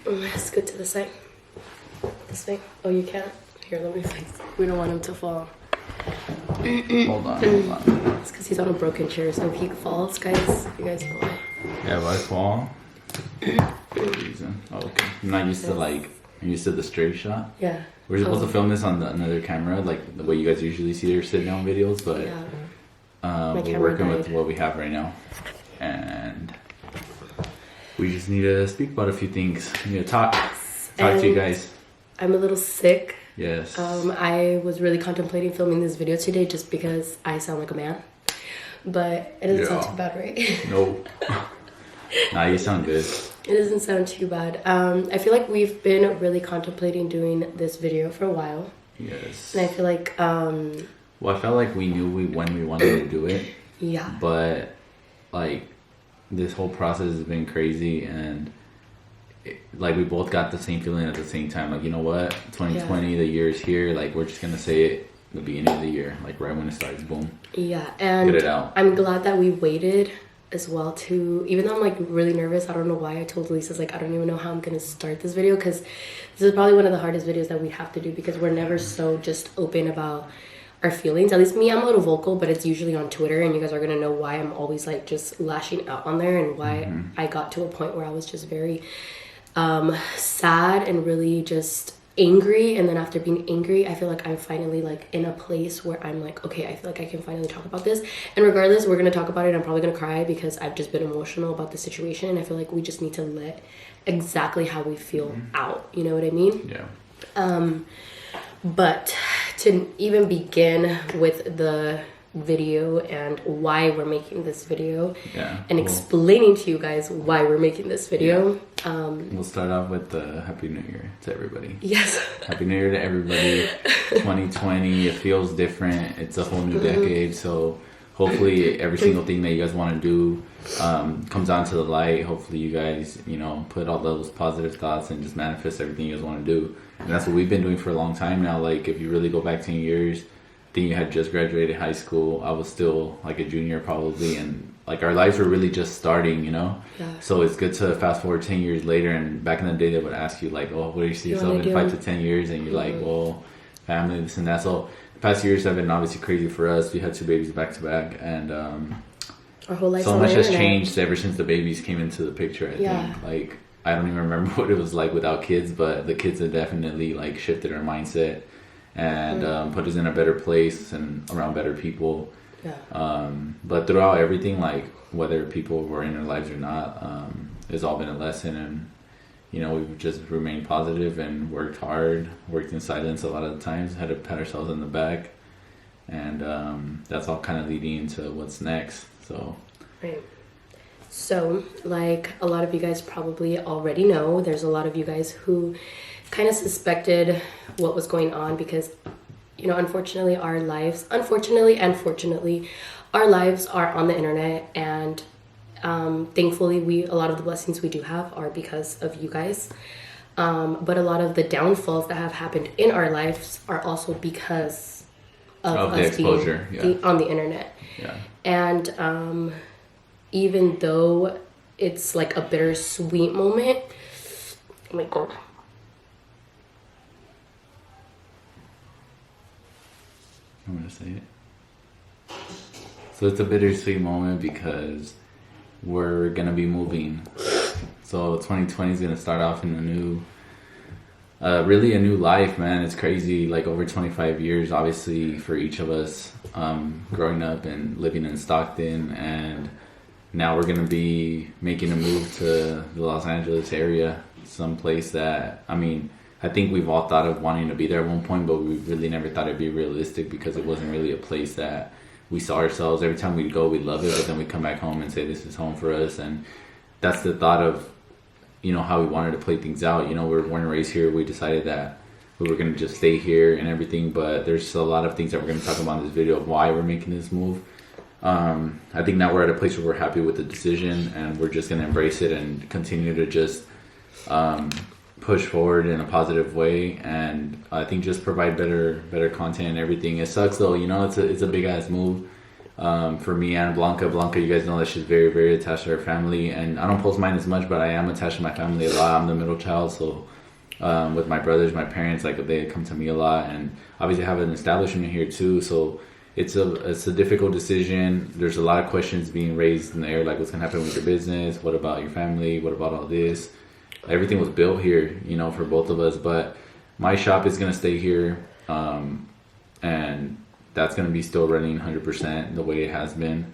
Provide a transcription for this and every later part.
Let's go to the side. This way. Oh, you can't? Here, let me fix. We don't want him to fall. Hold on. It's because he's on a broken chair, so if he falls, guys, you guys know why. Yeah, if I fall, for a reason. Oh, okay. I'm not used to I'm used to the straight shot. Yeah. We're supposed to film this on another camera, like the way you guys usually see your sit down videos, but we're working with what we have right now. And we just need to speak about a few things. We need to talk to you guys. I'm a little sick. Yes. I was really contemplating filming this video today just because I sound like a man. But it doesn't sound too bad, right? No. Nah, you sound good. It doesn't sound too bad. I feel like we've been really contemplating doing this video for a while. Yes. And I feel like... well, I felt like we knew when we wanted to do it. Yeah. But, this whole process has been crazy, and... we both got the same feeling at the same time. Like, you know what? 2020, the year is here. Like, we're just gonna say it the beginning of the year. Like, right when it starts. Boom. Yeah, and get it out. I'm glad that we waited as well to... Even though I'm, really nervous. I don't know why. I told Lisa's, I don't even know how I'm gonna start this video. Because this is probably one of the hardest videos that we have to do. Because we're never so just open about our feelings. At least me, I'm a little vocal. But it's usually on Twitter. And you guys are gonna know why I'm always, just lashing out on there. And why I got to a point where I was just very... sad and really just angry. And then after being angry, I feel like I'm finally in a place where I'm okay, I feel like I can finally talk about this. And regardless, we're gonna talk about it. I'm probably gonna cry because I've just been emotional about the situation, and I feel like we just need to let exactly how we feel out, you know what I mean? Yeah. But to even begin with the video and why we're making this video, and explaining to you guys why we're making this video, we'll start off with the Happy New Year to everybody. Yes. Happy New Year to everybody. 2020, it feels different. It's a whole new decade, so hopefully every single thing that you guys want to do comes onto the light. Hopefully you guys, put all those positive thoughts and just manifest everything you guys want to do. And that's what we've been doing for a long time now. If you really go back 10 years, you had just graduated high school. I was still a junior probably, and our lives were really just starting, So it's good to fast forward 10 years later, and back in the day they would ask you oh, what do you see yourself in 5 to 10 years, and you're well, family, this and that. So the past years have been obviously crazy for us. We had 2 babies back to back, and our whole life so much has changed ever since the babies came into the picture. I think I don't even remember what it was like without kids, but the kids have definitely shifted our mindset and put us in a better place and around better people. But throughout everything, whether people were in our lives or not, it's all been a lesson, and we've just remained positive and worked hard, worked in silence a lot of the times, had to pat ourselves on the back, and that's all kind of leading into what's next. So right. So a lot of you guys probably already know, there's a lot of you guys who kind of suspected what was going on, because unfortunately and fortunately our lives are on the internet, and thankfully a lot of the blessings we do have are because of you guys, but a lot of the downfalls that have happened in our lives are also because of us the exposure being on the internet. And even though it's a bittersweet moment, oh my god, I'm gonna say it. So it's a bittersweet moment because we're gonna be moving. So 2020 is gonna start off in a new, really a new life, man. It's crazy. Over 25 years, obviously, for each of us, growing up and living in Stockton, and now we're gonna be making a move to the Los Angeles area, someplace that I think we've all thought of wanting to be there at one point, but we really never thought it'd be realistic because it wasn't really a place that we saw ourselves. Every time we'd go, we'd love it, but then we'd come back home and say, this is home for us. And that's the thought of, how we wanted to play things out. We're born and raised here. We decided that we were going to just stay here and everything, but there's a lot of things that we're going to talk about in this video of why we're making this move. I think now we're at a place where we're happy with the decision, and we're just going to embrace it and continue to just push forward in a positive way, and I think just provide better content and everything. It sucks though, it's a big ass move. For me and Blanca, you guys know that she's very, very attached to her family, and I don't post mine as much, but I am attached to my family a lot. I'm the middle child, so with my brothers, my parents, like they come to me a lot, and obviously I have an establishment here too, so it's a difficult decision. There's a lot of questions being raised in the air, like what's gonna happen with your business, what about your family, what about all this. Everything was built here, you know, for both of us, but my shop is gonna stay here, and that's gonna be still running 100% the way it has been.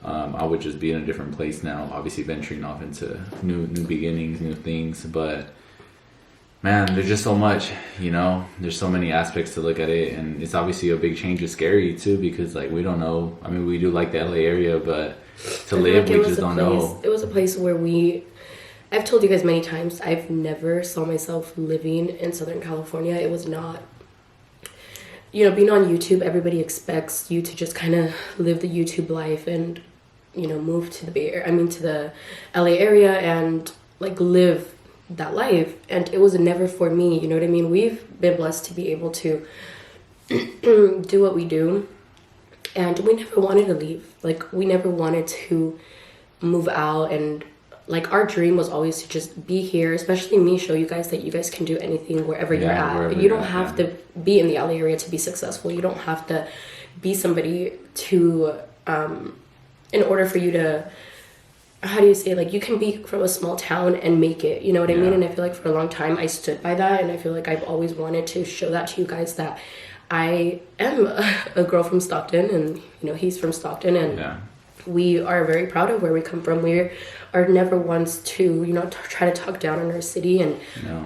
I would just be in a different place now, obviously venturing off into new beginnings, new things, but man, there's just so much, you know, there's so many aspects to look at it, and it's obviously a big change. It's scary too, because like we don't know. I mean, we do like the LA area, but to live, we just don't know. It was a place where I've told you guys many times, I've never saw myself living in Southern California. It was not, you know, being on YouTube, everybody expects you to just kind of live the YouTube life and, you know, move to the LA area and like live that life. And it was never for me, you know what I mean? We've been blessed to be able to do what we do, and we never wanted to leave. Like, we never wanted to move out, and like our dream was always to just be here, especially me, show you guys that you guys can do anything wherever you're at. Wherever you don't have to be in the LA area to be successful. You don't have to be somebody to in order for you to, how do you say, like, you can be from a small town and make it, you know what I mean? And I feel like for a long time I stood by that, and I feel like I've always wanted to show that to you guys, that I am a girl from Stockton, and you know, he's from Stockton, and we are very proud of where we come from. We are never ones to, you know, try to talk down on our city, and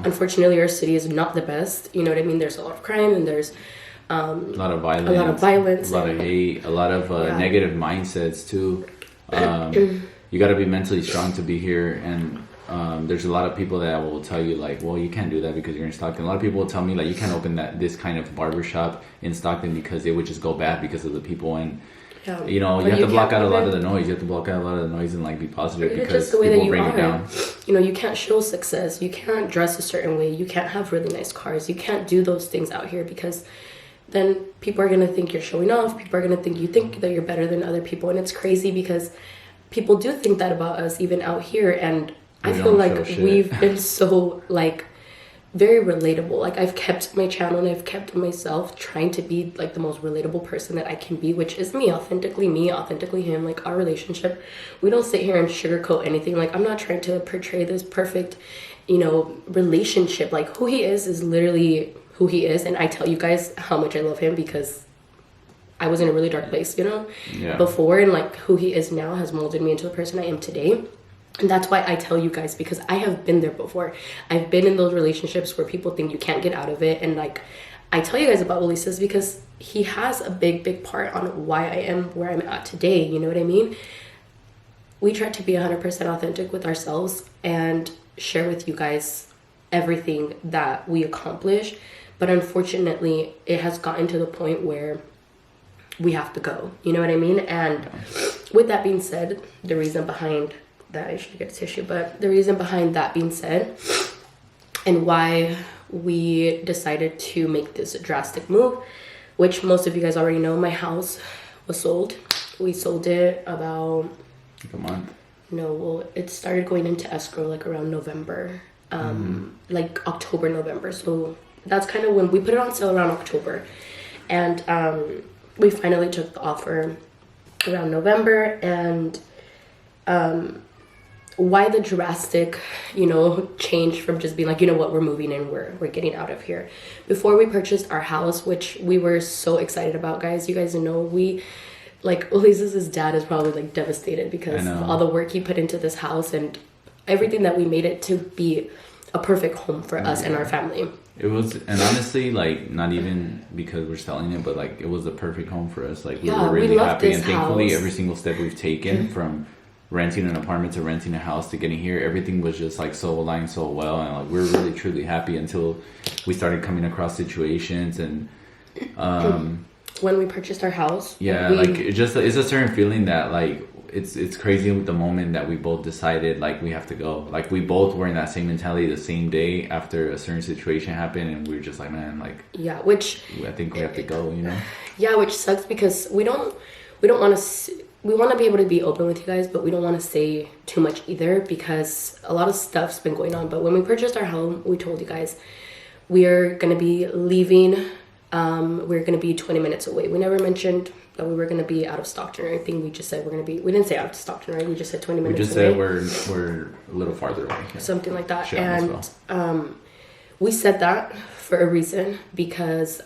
unfortunately our city is not the best, you know what I mean? There's a lot of crime, and there's a lot of violence, a lot of hate, a lot of negative mindsets too. You got to be mentally strong to be here, and there's a lot of people that will tell you like, well, you can't do that because you're in Stockton. A lot of people will tell me like, you can't open this kind of barbershop in Stockton because it would just go bad because of the people, and you know, you have to block out a lot of the noise. You have to block out a lot of the noise and like be positive, because just the way people that you bring are. it down. You know, you can't show success. You can't dress a certain way. You can't have really nice cars. You can't do those things out here, because then people are gonna think you're showing off. People are gonna think you think that you're better than other people, and it's crazy because people do think that about us even out here, and I feel like we've been so like very relatable. Like, I've kept my channel and I've kept myself trying to be like the most relatable person that I can be, which is me, authentically him. Like, our relationship, we don't sit here and sugarcoat anything. Like, I'm not trying to portray this perfect, you know, relationship. Like, who he is literally who he is, and I tell you guys how much I love him, because I was in a really dark place, you know, before, and like who he is now has molded me into the person I am today. And that's why I tell you guys, because I have been there before. I've been in those relationships where people think you can't get out of it. And like, I tell you guys about Ulises because he has a big part on why I am where I'm at today. You know what I mean? We try to be 100% authentic with ourselves and share with you guys everything that we accomplish. But unfortunately, it has gotten to the point where we have to go. You know what I mean? And with that being said, the reason behind that, I should get a tissue, but the reason behind that being said, and why we decided to make this drastic move, which most of you guys already know, my house was sold. We sold it about a month. No, well, it started going into escrow like around November, like October, November. So that's kind of when we put it on sale, around October. And we finally took the offer around November. And why the drastic, you know, change from just being like, you know what, we're moving and we're getting out of here. Before we purchased our house, which we were so excited about, guys, you guys know, we, like, Ulises' dad is probably like devastated because of all the work he put into this house and everything that we made it to be a perfect home for us and our family. It was, and honestly, like, not even because we're selling it, but like, it was a perfect home for us. Like, we were really happy, and thankfully every single step we've taken from renting an apartment to renting a house to getting here, everything was just like so aligned so well, and like, we're really truly happy until we started coming across situations. And when we purchased our house, like, it's a certain feeling that like it's crazy with the moment that we both decided like we have to go. Like, we both were in that same mentality the same day after a certain situation happened, and we were just like, man, like, which I think we have to go, you know. Which sucks because we don't we don't want to. We want to be able to be open with you guys, but we don't want to say too much either because a lot of stuff's been going on. But when we purchased our home, we told you guys we are going to be leaving. We're going to be 20 minutes away. We never mentioned that we were going to be out of Stockton or anything. We just said we're going to be, we didn't say out of Stockton, right? We just said 20 minutes away. We just said we're a little farther away. Yeah. Something like that. Sure, and we said that for a reason because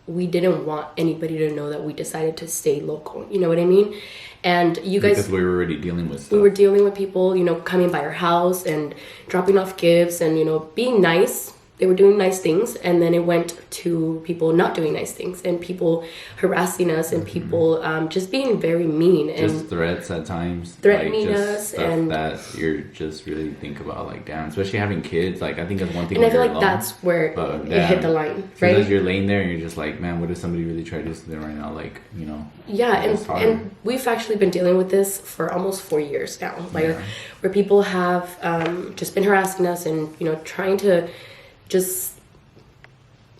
we didn't want anybody to know that we decided to stay local. You know what I mean? And you guys... Because we were already dealing with stuff. We were dealing with people, you know, coming by our house and dropping off gifts and, you know, being nice. They were doing nice things, and then it went to people not doing nice things and people harassing us and people just being very mean and just threats at times, threatening like, just us stuff and that you're just really think about, like, damn, especially having kids. Like, I think that's one thing. And I feel like alone, that's where it hit the line, right? Because you're laying there and you're just like, man, what if somebody really tried this to them right now? Like, you know. Yeah, and we've actually been dealing with this for almost 4 years now, like where people have just been harassing us and, you know, trying to just,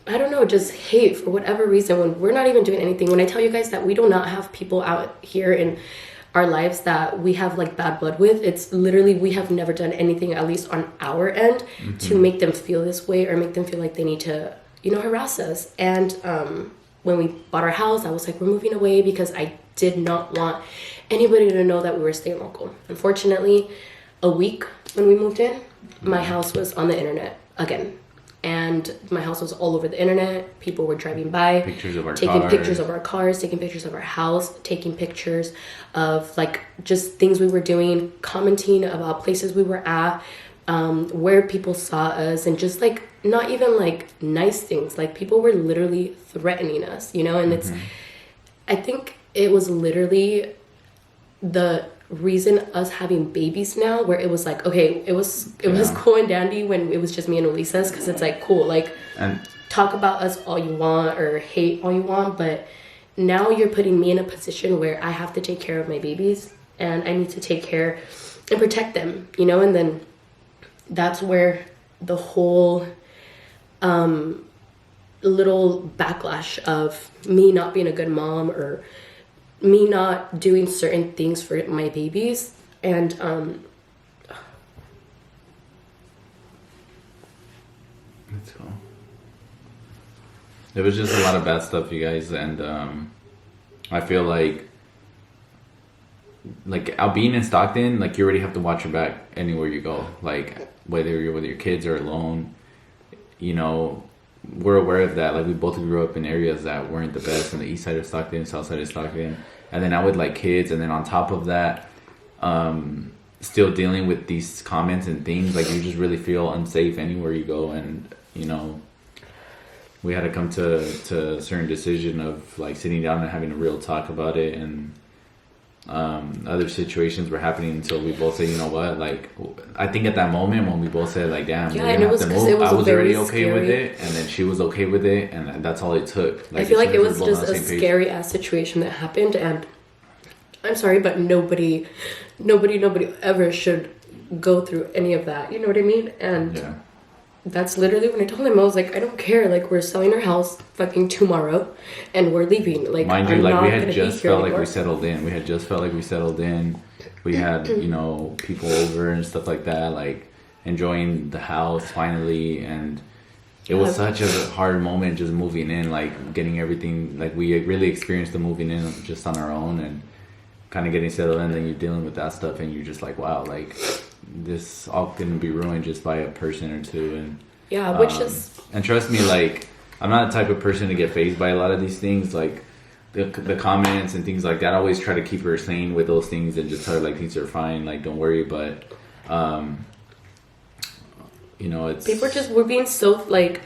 I don't know, just hate for whatever reason when we're not even doing anything. When I tell you guys that we do not have people out here in our lives that we have like bad blood with, it's literally we have never done anything, at least on our end, to make them feel this way or make them feel like they need to, you know, harass us. And when we bought our house, I was like, we're moving away because I did not want anybody to know that we were staying local. Unfortunately, a week when we moved in, my house was on the internet again. And my house was all over the internet. People were driving by, taking pictures of our cars, taking pictures of our house, taking pictures of like just things we were doing, commenting about places we were at, where people saw us, and just like not even like nice things. Like people were literally threatening us, you know. And it's, I think it was literally the reason us having babies now, where it was like, okay, it was cool and dandy when it was just me and Elisa's, because it's like cool, like, and talk about us all you want or hate all you want, but now you're putting me in a position where I have to take care of my babies and I need to take care and protect them, you know. And then that's where the whole little backlash of me not being a good mom or me not doing certain things for my babies. And let's go. It was just a lot of bad stuff, you guys, and I feel like out being in Stockton, like you already have to watch your back anywhere you go, like whether you're with your kids or alone, you know. We're aware of that. Like we both grew up in areas that weren't the best, on the east side of Stockton, south side of Stockton, and then I would like kids, and then on top of that, still dealing with these comments and things. Like you just really feel unsafe anywhere you go, and you know, we had to come to a certain decision of like sitting down and having a real talk about it, and other situations were happening until we both said, you know what, like I think at that moment when we both said like, damn, we're gonna have to move, I was already okay with it, and then she was okay with it, and that's all it took. Like, I feel like it was just a scary ass situation that happened, and I'm sorry, but nobody ever should go through any of that, you know what I mean? And that's literally when I told him, I was like, I don't care, like we're selling our house fucking tomorrow and we're leaving. Like, mind you, like we had just felt like we settled in. We had just felt like we settled in. We had, you know, people over and stuff like that, like enjoying the house finally. And it was such a hard moment just moving in, like getting everything, like we really experienced the moving in just on our own and kind of getting settled in. Then you're dealing with that stuff and you're just like, wow, like this all can be ruined just by a person or two. And which is, and trust me, like I'm not the type of person to get fazed by a lot of these things, like the comments and things like that. I always try to keep her sane with those things and just tell her like things are fine, like don't worry. But you know, it's people we're being so like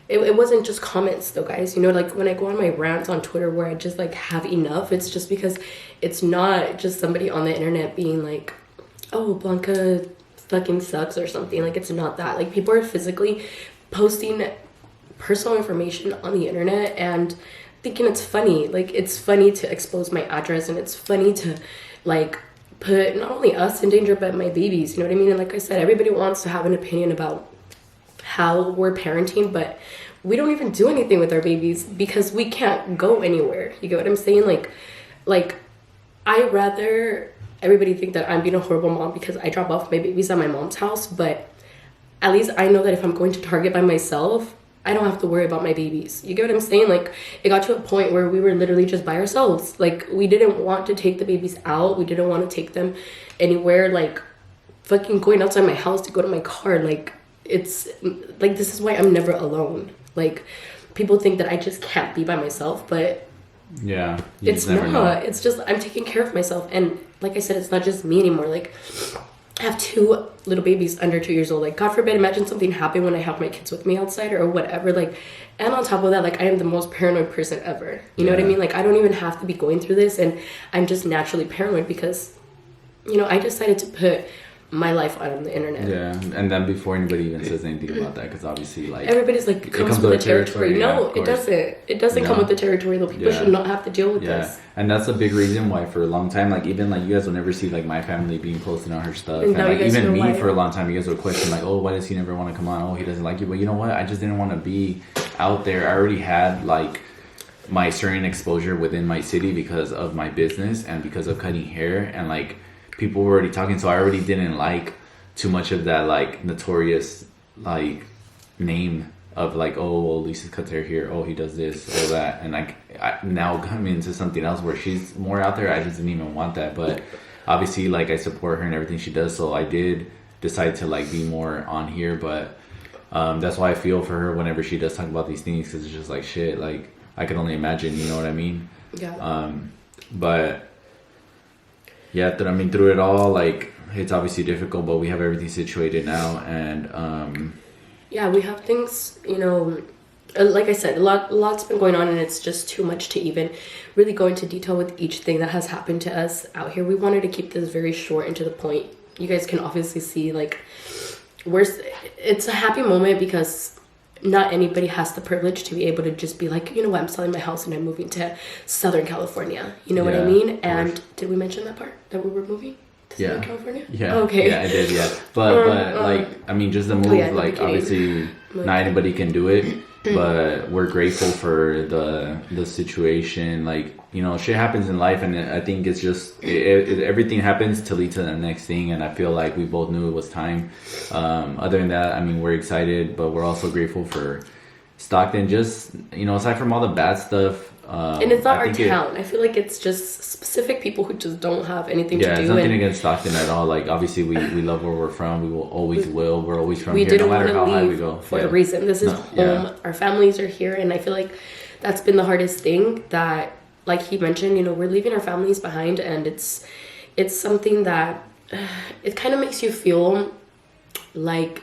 it wasn't just comments though, guys, you know, like when I go on my rants on Twitter where I just like have enough, it's just because it's not just somebody on the internet being like, oh, Blanca fucking sucks or something. Like it's not that. Like people are physically posting personal information on the internet and thinking it's funny. Like it's funny to expose my address, and it's funny to like put not only us in danger but my babies, you know what I mean? And like I said, everybody wants to have an opinion about how we're parenting, but we don't even do anything with our babies because we can't go anywhere. You get what I'm saying? Like like, I rather everybody think that I'm being a horrible mom because I drop off my babies at my mom's house, but at least I know that if I'm going to Target by myself, I don't have to worry about my babies. You get what I'm saying? Like, it got to a point where we were literally just by ourselves. Like, we didn't want to take the babies out. We didn't want to take them anywhere. Like, fucking going outside my house to go to my car. Like, it's, like, this is why I'm never alone. Like, people think that I just can't be by myself, but yeah, it's not. It's just, I'm taking care of myself. And like I said, it's not just me anymore. Like, I have 2 little babies under 2 years old. Like, God forbid, imagine something happened when I have my kids with me outside or whatever. Like, and on top of that, like, I am the most paranoid person ever. You know what I mean? Like, I don't even have to be going through this, and I'm just naturally paranoid because, you know, I decided to put my life out on the internet. Yeah, and then before anybody even says anything about that, because obviously, like, everybody's like, comes with the territory. No, it doesn't. It doesn't come with the territory, though. People should not have to deal with this. And that's a big reason why for a long time, like, even like you guys will never see like my family being posting on her stuff, and like even me for a long time, you guys will question like, oh, why does he never want to come on? Oh, he doesn't like you. But you know what? I just didn't want to be out there. I already had like my certain exposure within my city because of my business and because of cutting hair, and like people were already talking, so I already didn't like too much of that like notorious like name of like, oh, well, Lisa cuts hair here, oh, he does this, all that, and like I now come into something else where she's more out there. I just didn't even want that, but obviously like I support her and everything she does, so I did decide to like be more on here. But that's why I feel for her whenever she does talk about these things, because it's just like shit, like I can only imagine, you know what I mean? Yeah. But yeah, I mean, through it all, like, it's obviously difficult, but we have everything situated now, and yeah, we have things, you know, like I said, lot's been going on, and it's just too much to even really go into detail with each thing that has happened to us out here. We wanted to keep this very short and to the point. You guys can obviously see, like, it's a happy moment because not anybody has the privilege to be able to just be like, you know what, I'm selling my house and I'm moving to Southern California. You know what I mean? And did we mention that part, that we were moving to Southern California? Yeah. Okay. Yeah, I did, yeah. But like, I mean, just the move, like, obviously not anybody can do it, but we're grateful for the situation. Like, you know, shit happens in life, and I think it's just everything happens to lead to the next thing, and I feel like we both knew it was time. Other than that, I mean, we're excited, but we're also grateful for Stockton. Just, you know, aside from all the bad stuff, and it's not our town. I feel like it's just specific people who just don't have anything to do. Yeah, it's nothing against Stockton at all. Like, obviously, we love where we're from. We will always will. We're always from here, no matter how high we go. For a reason. This is home. Yeah. Our families are here, and I feel like that's been the hardest thing. That, like he mentioned, you know, we're leaving our families behind, and it's something that it kind of makes you feel like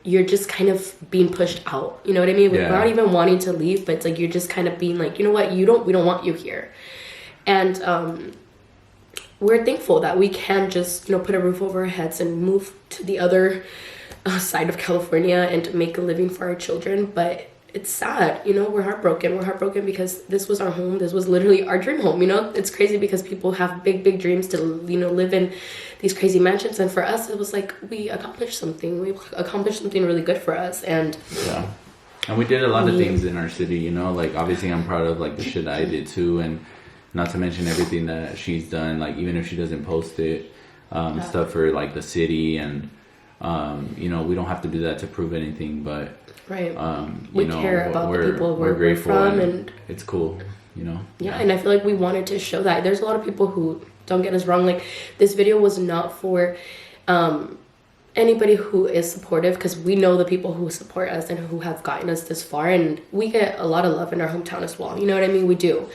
you're just kind of being pushed out. You know what I mean? We're not even wanting to leave, but it's like you're just kind of being like, you know what, we don't want you here. And we're thankful that we can just, you know, put a roof over our heads and move to the other side of California and make a living for our children. But it's sad, you know, we're heartbroken. We're heartbroken because this was our home. This was literally our dream home, you know? It's crazy because people have big dreams to, you know, live in these crazy mansions. And for us, it was like, we accomplished something. We accomplished something really good for us. And yeah. And we did a lot of things in our city, you know? Like, obviously, I'm proud of, like, the shit I did, too. And not to mention everything that she's done, like, even if she doesn't post it, stuff for, like, the city. And, you know, we don't have to do that to prove anything, but... Right. We care about the people we're grateful from, and it's cool, you know? Yeah, and I feel like we wanted to show that. There's a lot of people who, don't get us wrong, like, this video was not for anybody who is supportive, because we know the people who support us and who have gotten us this far, and we get a lot of love in our hometown as well. You know what I mean? We do.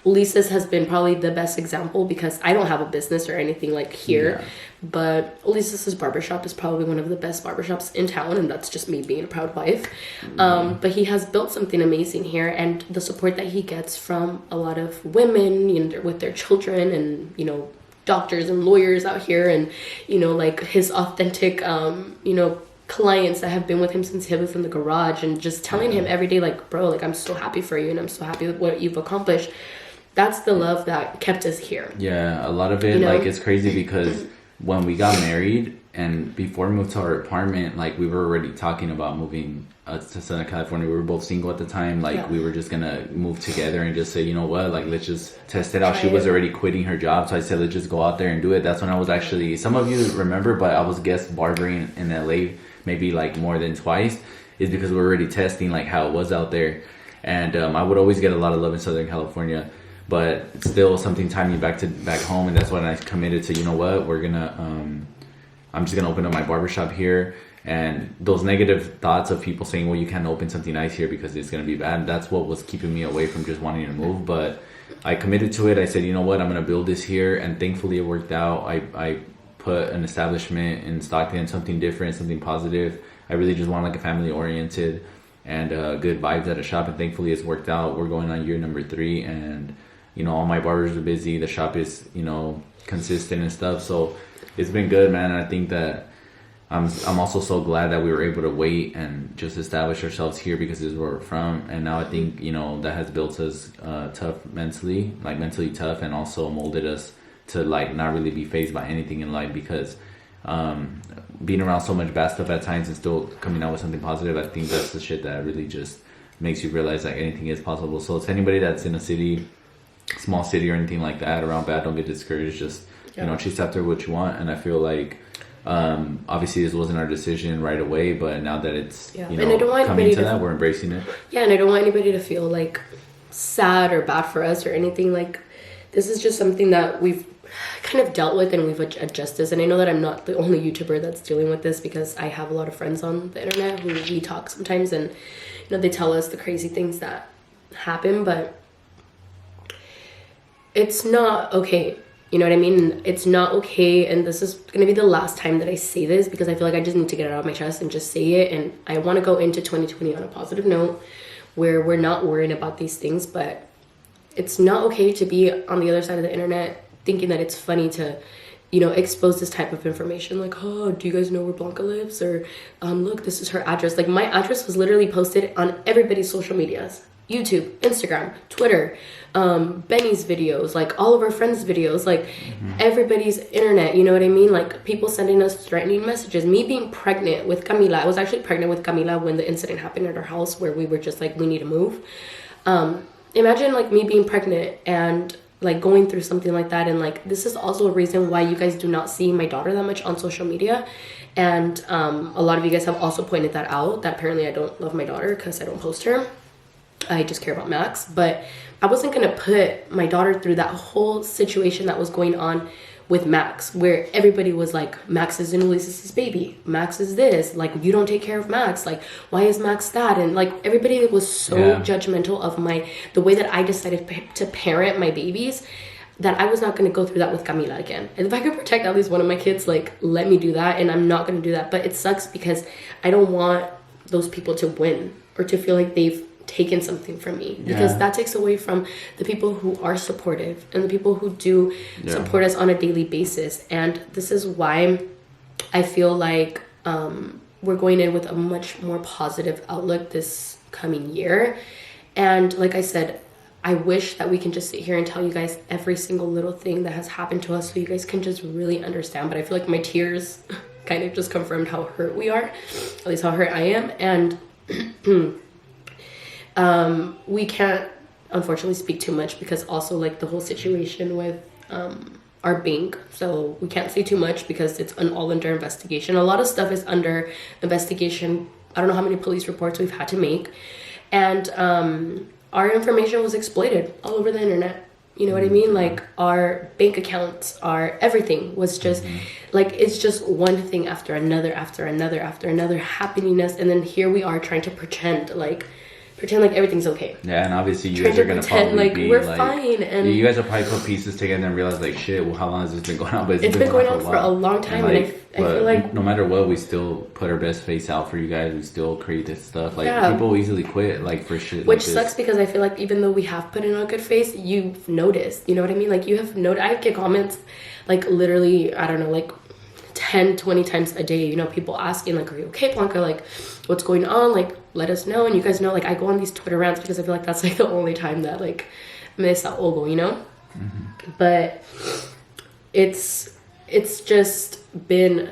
Lisa's has been probably the best example because I don't have a business or anything like here, but Lisa's barbershop is probably one of the best barbershops in town, and that's just me being a proud wife. But he has built something amazing here, and the support that he gets from a lot of women, you know, with their children, and, you know, doctors and lawyers out here, and, you know, like his authentic, you know, clients that have been with him since he was in the garage, and just telling him every day, like, bro, like, I'm so happy for you, and I'm so happy with what you've accomplished. That's the love that kept us here. Yeah, a lot of it, you know? Like, it's crazy because when we got married, And before we moved to our apartment, like we were already talking about moving to Southern California. We were both single at the time. Like we were just gonna move together and just say, you know what, like let's just test it out. She was already quitting her job, so I said let's just go out there and do it. That's when I was actually, some of you remember, but I was guest barbering in LA maybe like more than twice, is because we were already testing like how it was out there. And I would always get a lot of love in Southern California, but still something tied me back home. And that's when I committed to, you know what, we're gonna I'm just gonna open up my barbershop here. And those negative thoughts of people saying, well, you can't open something nice here because it's gonna be bad, that's what was keeping me away from just wanting to move. But I committed to it. I said, you know what, I'm gonna build this here, and thankfully it worked out. I put an establishment in Stockton, something different, something positive. I really just want like a family oriented and good vibes at a shop, and thankfully it's worked out. We're going on year number 3, and you know, all my barbers are busy, the shop is, you know, consistent and stuff, so it's been good, man. And I think that I'm also so glad that we were able to wait and just establish ourselves here, because this is where we're from. And now I think, you know, that has built us tough mentally, like mentally tough, and also molded us to like not really be fazed by anything in life, because being around so much bad stuff at times and still coming out with something positive, I think that's the shit that really just makes you realize like anything is possible. So to anybody that's in a city, small city or anything like that around bad, don't get discouraged. Just you know, chase after what you want. And I feel like obviously this wasn't our decision right away, but now that it's you know coming to that, we're embracing it. Yeah, and I don't want anybody to feel like sad or bad for us or anything. Like, this is just something that we've kind of dealt with and we've adjusted. And I know that I'm not the only YouTuber that's dealing with this, because I have a lot of friends on the internet who we talk sometimes, and you know, they tell us the crazy things that happen, but it's not okay. You know what I mean? It's not okay. And this is going to be the last time that I say this, because I feel like I just need to get it out of my chest and just say it. And I want to go into 2020 on a positive note where we're not worrying about these things. But it's not okay to be on the other side of the internet thinking that it's funny to, you know, expose this type of information. Like, oh, do you guys know where Blanca lives? Or look, this is her address. Like, my address was literally posted on everybody's social medias. YouTube, Instagram, Twitter, Benny's videos, like all of our friends' videos, like everybody's internet, you know what I mean? Like, people sending us threatening messages. Me being pregnant with Camila, I was actually pregnant with Camila when the incident happened at our house, where we were just like, we need to move. Imagine like me being pregnant and like going through something like that. And like, this is also a reason why you guys do not see my daughter that much on social media. And a lot of you guys have also pointed that out, that apparently I don't love my daughter because I don't post her. I just care about Max. But I wasn't going to put my daughter through that whole situation that was going on with Max, where everybody was like, Max is Ulysses' baby. Max is this. Like, you don't take care of Max. Like, why is Max that? And like, everybody was so judgmental of the way that I decided to parent my babies, that I was not going to go through that with Camila again. And if I could protect at least one of my kids, like, let me do that. And I'm not going to do that. But it sucks because I don't want those people to win or to feel like they've taken something from me, because that takes away from the people who are supportive and the people who do support us on a daily basis. And this is why I feel like we're going in with a much more positive outlook this coming year. And like I said, I wish that we can just sit here and tell you guys every single little thing that has happened to us, so you guys can just really understand. But I feel like my tears kind of just confirmed how hurt we are, at least how hurt I am. And we can't unfortunately speak too much, because also like the whole situation with our bank, so we can't say too much because it's all under investigation. A lot of stuff is under investigation. I don't know how many police reports we've had to make, and our information was exploited all over the internet. You know what I mean? Like, our bank accounts, our everything was just like, it's just one thing after another happening us, and then here we are trying to pretend like everything's okay. Yeah, and obviously you guys are gonna probably like be we're like, fine, and you guys will probably put pieces together and realize like, shit, well, how long has this been going on? But it's been going on for a long time, and I feel like no matter what, we still put our best face out for you guys. We still create this stuff. Like, people easily quit like for shit, which like sucks, because I feel like even though we have put in a good face, you've noticed. You know what I mean? Like, you have noticed. I get comments like literally, I don't know, like 10-20 times a day, you know, people asking like, are you okay, Blanca? Like, what's going on? Like, let us know. And you guys know, like, I go on these Twitter rants because I feel like that's like the only time that like me desahogo, you know. But it's just been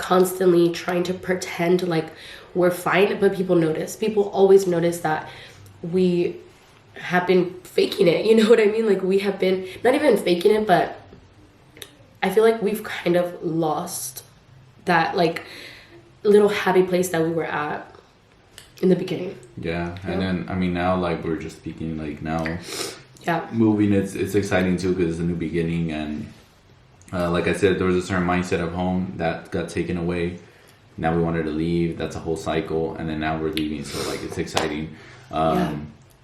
constantly trying to pretend like we're fine, but people notice. People always notice that we have been faking it. You know what I mean? Like we have been not even faking it, but I feel like we've kind of lost that like little happy place that we were at in the beginning. Yeah, and then I mean now like we're just speaking like now. Yeah. Moving, it's exciting too because it's a new beginning, and like I said, there was a certain mindset of home that got taken away. Now we wanted to leave. That's a whole cycle, and then now we're leaving. So like it's exciting.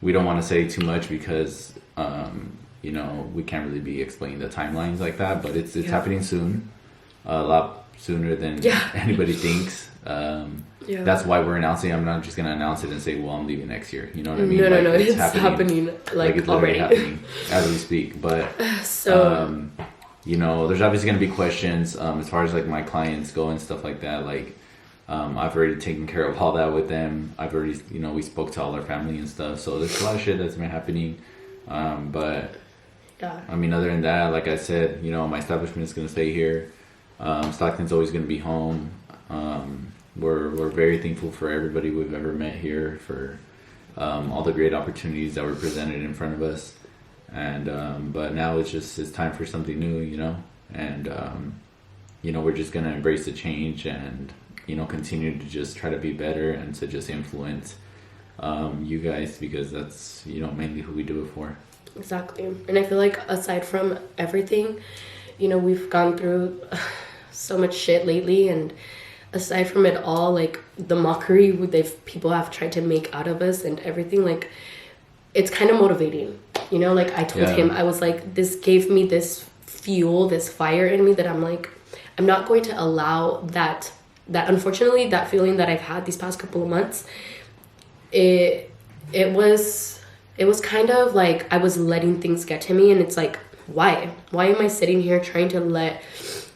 We don't want to say too much because you know we can't really be explaining the timelines like that. But it's happening soon, a lot sooner than anybody thinks. That's why we're announcing. I'm not just gonna announce it and say, "Well, I'm leaving next year." You know what I mean? No, it's happening like it's already happening as we speak. But so you know, there's obviously gonna be questions as far as like my clients go and stuff like that. Like I've already taken care of all that with them. I've already, you know, we spoke to all their family and stuff. So there's a lot of shit that's been happening. But I mean, other than that, like I said, you know, my establishment is gonna stay here. Stockton's always gonna be home. We're very thankful for everybody we've ever met here, for all the great opportunities that were presented in front of us, and but now it's time for something new, you know, and you know, we're just gonna embrace the change and, you know, continue to just try to be better and to just influence you guys, because that's, you know, mainly who we do it for. Exactly. And I feel like aside from everything, you know, we've gone through so much shit lately, and aside from it all, like the mockery people have tried to make out of us and everything, like it's kind of motivating, you know. Like I told him, I was like, this gave me this fuel, this fire in me that I'm like, I'm not going to allow that unfortunately that feeling that I've had these past couple of months, it was kind of like I was letting things get to me, and it's like, why am I sitting here trying to let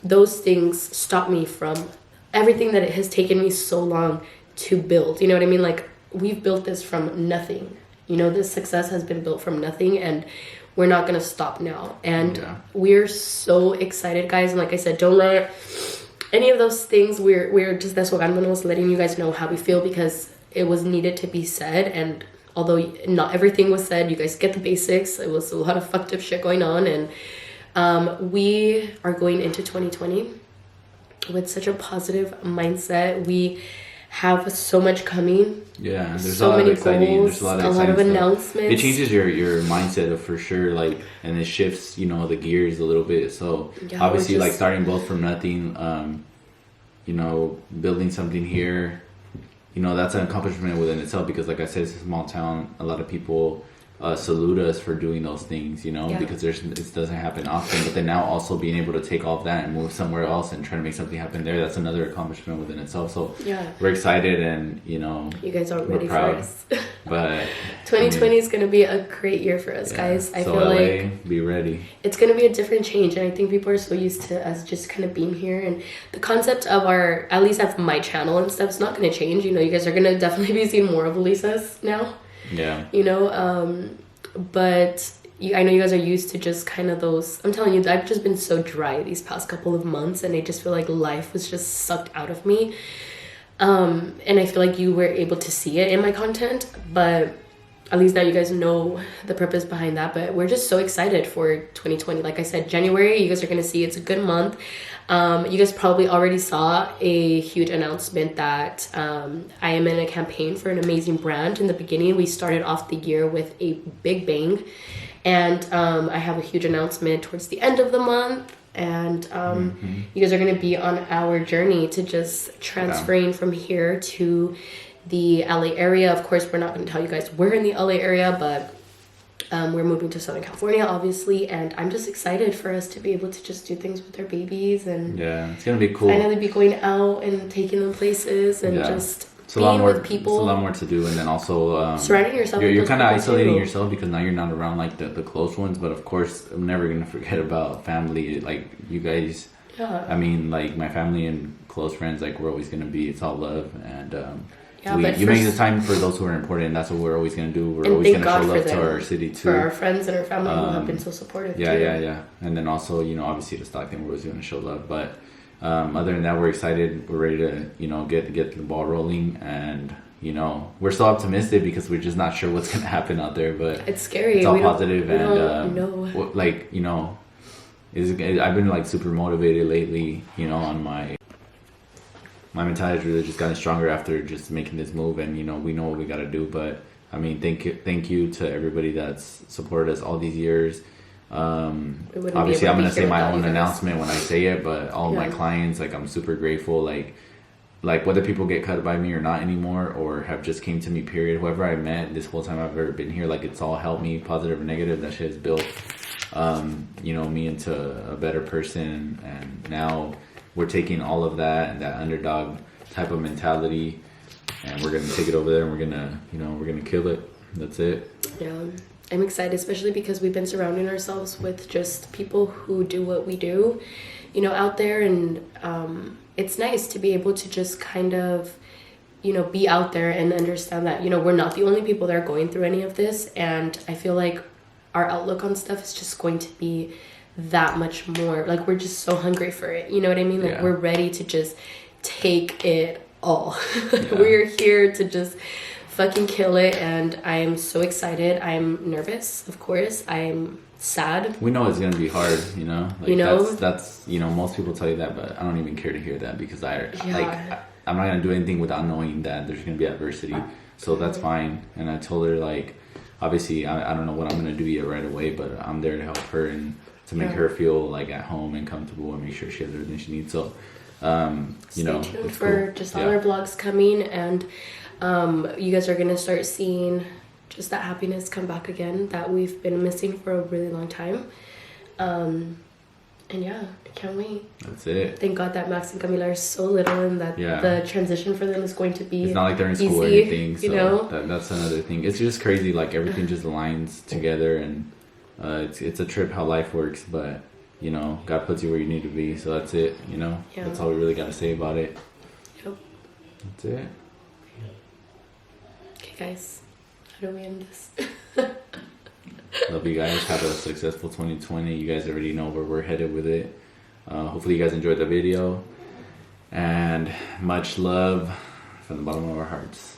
those things stop me from everything that it has taken me so long to build? You know what I mean? Like we've built this from nothing, you know, this success has been built from nothing, and we're not gonna stop now. And we're so excited, guys. And like I said, don't let any of those things, we're just, that's what I'm was letting you guys know how we feel, because it was needed to be said. And although not everything was said, you guys get the basics. It was a lot of fucked up shit going on, and we are going into 2020 with such a positive mindset. We have so much coming. Yeah, there's so a lot many of exciting, goals, there's a lot of stuff. announcements. It changes your mindset for sure, like, and it shifts, you know, the gears a little bit. So obviously, like starting both from nothing, you know, building something here, you know, that's an accomplishment within itself, because like I said, it's a small town. A lot of people salute us for doing those things, you know, because it doesn't happen often. But then now also being able to take all of that and move somewhere else and try to make something happen there, that's another accomplishment within itself. So we're excited, and, you know, you guys are ready proud, for us. But 2020 is going to be a great year for us, guys. I feel LA, like be ready. It's going to be a different change, and I think people are so used to us just kind of being here, and the concept of our, at least of my channel and stuff, is not going to change. You know, you guys are going to definitely be seeing more of Elisa's now. Yeah. You know, but I know you guys are used to just kind of those, I'm telling you, I've just been so dry these past couple of months, and I just feel like life was just sucked out of me. And I feel like you were able to see it in my content, but at least now you guys know the purpose behind that. But we're just so excited for 2020. Like I said, January, you guys are going to see it's a good month. You guys probably already saw a huge announcement that I am in a campaign for an amazing brand. In the beginning, we started off the year with a big bang, and I have a huge announcement towards the end of the month. And you guys are going to be on our journey to just transferring from here to the LA area. Of course, we're not going to tell you guys we're in the LA area, but we're moving to Southern California, obviously, and I'm just excited for us to be able to just do things with our babies, and it's gonna be cool. Finally, be going out and taking them places, and just being with people. It's a lot more to do, and then also surrounding yourself. You're kind of isolating yourself, because now you're not around like the close ones. But of course, I'm never gonna forget about family. Like you guys, I mean, like my family and close friends. Like we're always gonna be. It's all love, and you make the time for those who are important, and that's what we're always going to do. We're always going to show love to our city too. For our friends and our family who have been so supportive too. Yeah. And then also, you know, obviously to Stockton, we're always going to show love. But Other than that, we're excited. We're ready to, get the ball rolling, and we're so optimistic because we're just not sure what's gonna happen out there. But it's scary. It's all we positive, we and don't know. I've been like super motivated lately. On my mentality really just gotten stronger after just making this move, and we know what we got to do. But I mean, thank you to everybody that's supported us all these years. Obviously I'm gonna say my own announcement when I say it, but all my clients, like, I'm super grateful, like whether people get cut by me or not anymore, or have just came to me, period, whoever I met this whole time I've ever been here, like, it's all helped me, positive or negative. That shit has built me into a better person, and now we're taking all of that and that underdog type of mentality, and we're gonna take it over there, and we're gonna kill it. That's it. Yeah, I'm excited, especially because we've been surrounding ourselves with just people who do what we do, out there, and it's nice to be able to just kind of, be out there and understand that, we're not the only people that are going through any of this, and I feel like our outlook on stuff is just going to be that much more, like, we're just so hungry for it, you know what I mean? Like, we're ready to just take it all. We're here to just fucking kill it, and I'm so excited. I'm nervous, of course. I'm sad. We know it's gonna be hard, that's most people tell you that, but I don't even care to hear that, because I'm not gonna do anything without knowing that there's gonna be adversity. So that's fine. And I told her, like, obviously I don't know what I'm gonna do yet right away, but I'm there to help her and to make her feel like at home and comfortable, and make sure she has everything she needs. So stay tuned for cool. Just all our vlogs coming, and you guys are gonna start seeing just that happiness come back again that we've been missing for a really long time. And yeah, I can't wait. That's it. Thank God that Max and Camila are so little, and that the transition for them is going to be, it's not like they're in school easy, or anything, so that's another thing. It's just crazy, like, everything just aligns together, and it's a trip how life works, but God puts you where you need to be, so that's it. That's all we really got to say about it. Yep. That's it. Okay, guys, how do we end this? Love you guys. Have a successful 2020. You guys already know where we're headed with it. Hopefully you guys enjoyed the video, and much love from the bottom of our hearts.